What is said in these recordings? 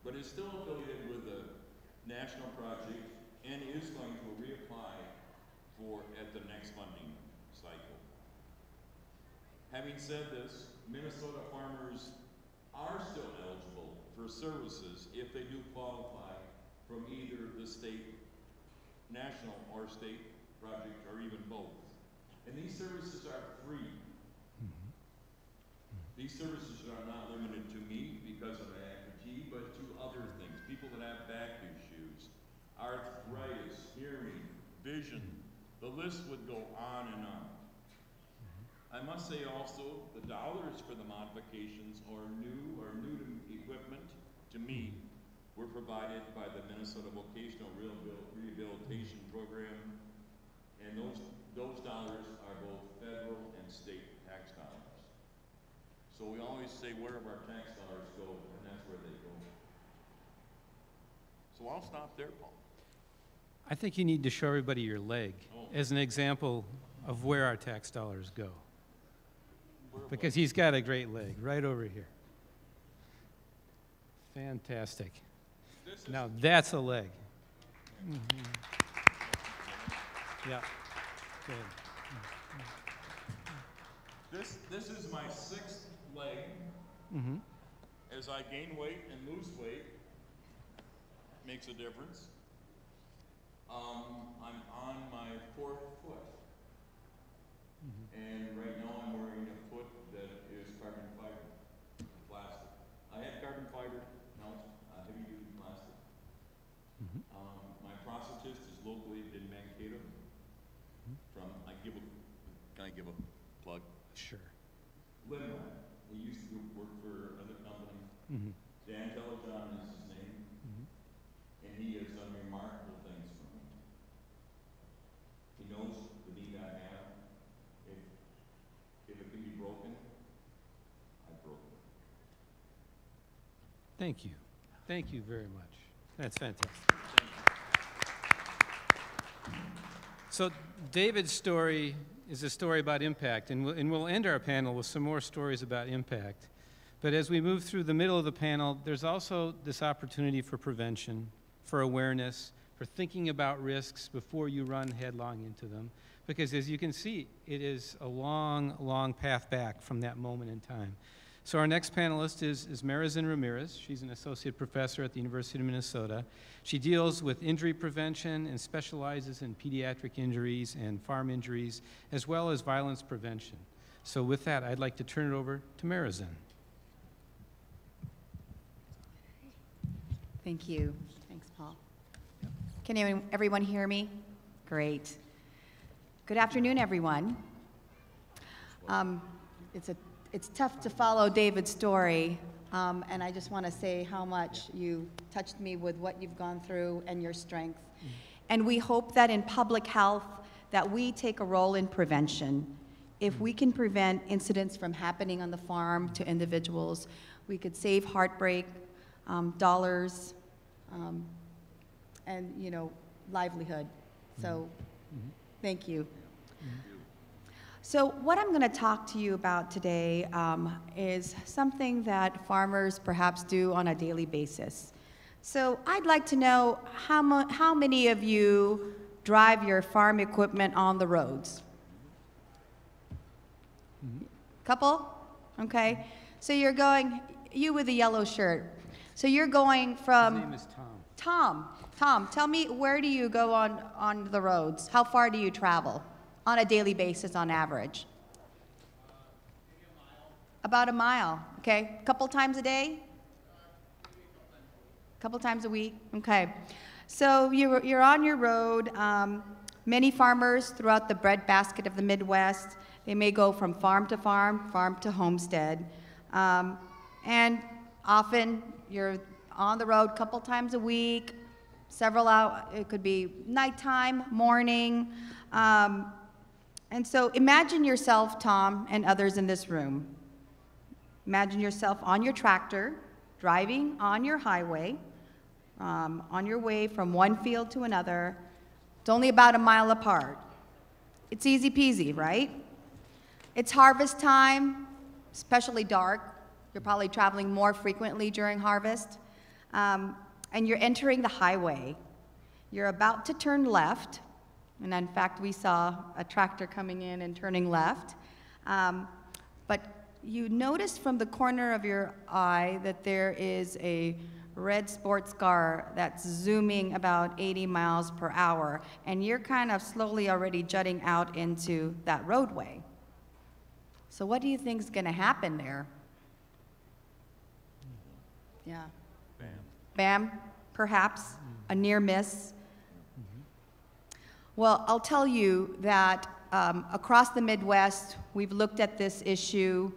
but is still affiliated with the national project and is going to reapply at the next funding cycle. Having said this, Minnesota farmers are still eligible for services if they do qualify from either the state, national or state project, or even both. And these services are free. These services are not limited to me because of my amputee, but to other things. People that have back issues, arthritis, hearing, vision, the list would go on and on. I must say also, the dollars for the modifications or new equipment, to me, were provided by the Minnesota Vocational Rehabilitation Program, and those dollars are both federal and state tax dollars. So we always say wherever our tax dollars go, and that's where they go. So I'll stop there, Paul. I think you need to show everybody your leg as an example of where our tax dollars go. Because he's got a great leg right over here. Fantastic. Now that's a leg. Mm-hmm. Yeah. Good. This is my 6th leg. Mm-hmm. As I gain weight and lose weight, makes a difference. I'm on my 4th foot. Mm-hmm. And right now I'm wearing a foot that is carbon fiber, plastic. I had carbon fiber, now it's heavy duty plastic. Mm-hmm. My prosthetist is located in Mankato. Mm-hmm. Can I give a plug? Sure. Limelight. He used to work for another company. Mm-hmm. Dan Telejohn is his name. Mm-hmm. And he has done remarkable things for me. He knows the need I have. If it can be broken, I've broken it. Thank you. Thank you very much. That's fantastic. So David's story is a story about impact, and we'll end our panel with some more stories about impact. But as we move through the middle of the panel, there's also this opportunity for prevention, for awareness, for thinking about risks before you run headlong into them. Because as you can see, it is a long, long path back from that moment in time. So our next panelist is Marizan Ramirez. She's an associate professor at the University of Minnesota. She deals with injury prevention and specializes in pediatric injuries and farm injuries, as well as violence prevention. So with that, I'd like to turn it over to Marizan. Thank you. Thanks, Paul. Can everyone hear me? Great. Good afternoon, everyone. It's tough to follow David's story, and I just want to say how much you touched me with what you've gone through and your strength. Mm-hmm. And we hope that in public health that we take a role in prevention. If we can prevent incidents from happening on the farm to individuals, we could save heartbreak, dollars, and livelihood. So thank you. So what I'm going to talk to you about today is something that farmers perhaps do on a daily basis. So I'd like to know how many of you drive your farm equipment on the roads? Couple? Okay. So you're going, you with the yellow shirt. So you're going from... His name is Tom. Tom, tell me, where do you go on the roads? How far do you travel on a daily basis on average? About a mile, okay. Couple times a day? Couple times a week, okay. So you're on your road. Many farmers throughout the breadbasket of the Midwest, they may go from farm to farm, farm to homestead. And often you're on the road a couple times a week, several hours, it could be nighttime, morning. And so imagine yourself, Tom, and others in this room. Imagine yourself on your tractor, driving on your highway, on your way from one field to another. It's only about a mile apart. It's easy peasy, right? It's harvest time, especially dark. You're probably traveling more frequently during harvest. and you're entering the highway. You're about to turn left, and in fact, we saw a tractor coming in and turning left. But you notice from the corner of your eye that there is a red sports car that's zooming about 80 miles per hour, and you're kind of slowly already jutting out into that roadway. So what do you think is going to happen there? Yeah. Bam. Bam, perhaps, a near miss. Well, I'll tell you that across the Midwest, we've looked at this issue,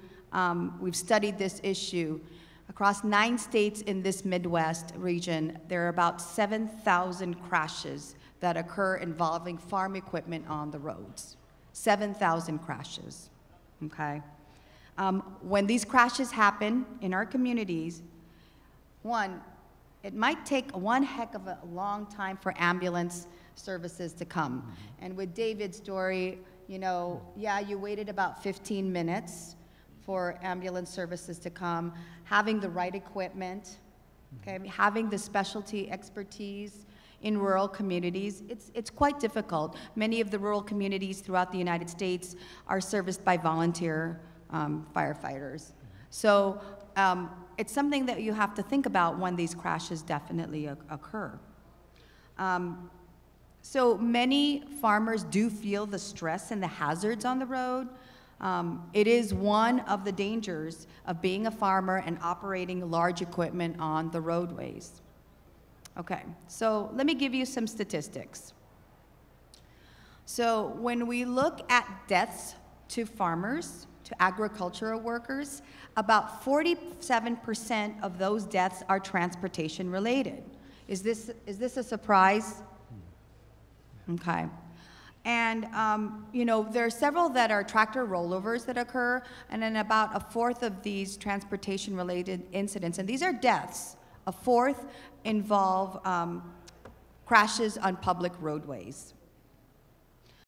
we've studied this issue. Across 9 states in this Midwest region, there are about 7,000 crashes that occur involving farm equipment on the roads. 7,000 crashes, okay? When these crashes happen in our communities, one, it might take one heck of a long time for ambulance services to come. And with David's story, you know, yeah, you waited about 15 minutes for ambulance services to come, having the right equipment, okay, having the specialty expertise in rural communities, it's quite difficult. Many of the rural communities throughout the United States are serviced by volunteer firefighters. So it's something that you have to think about when these crashes definitely occur. So many farmers do feel the stress and the hazards on the road. It is one of the dangers of being a farmer and operating large equipment on the roadways. Okay, so let me give you some statistics. So when we look at deaths to farmers, to agricultural workers, about 47% of those deaths are transportation related. Is this a surprise? Okay. And, you know, there are several that are tractor rollovers that occur, and then about a fourth of these transportation-related incidents, and these are deaths, a fourth involve crashes on public roadways.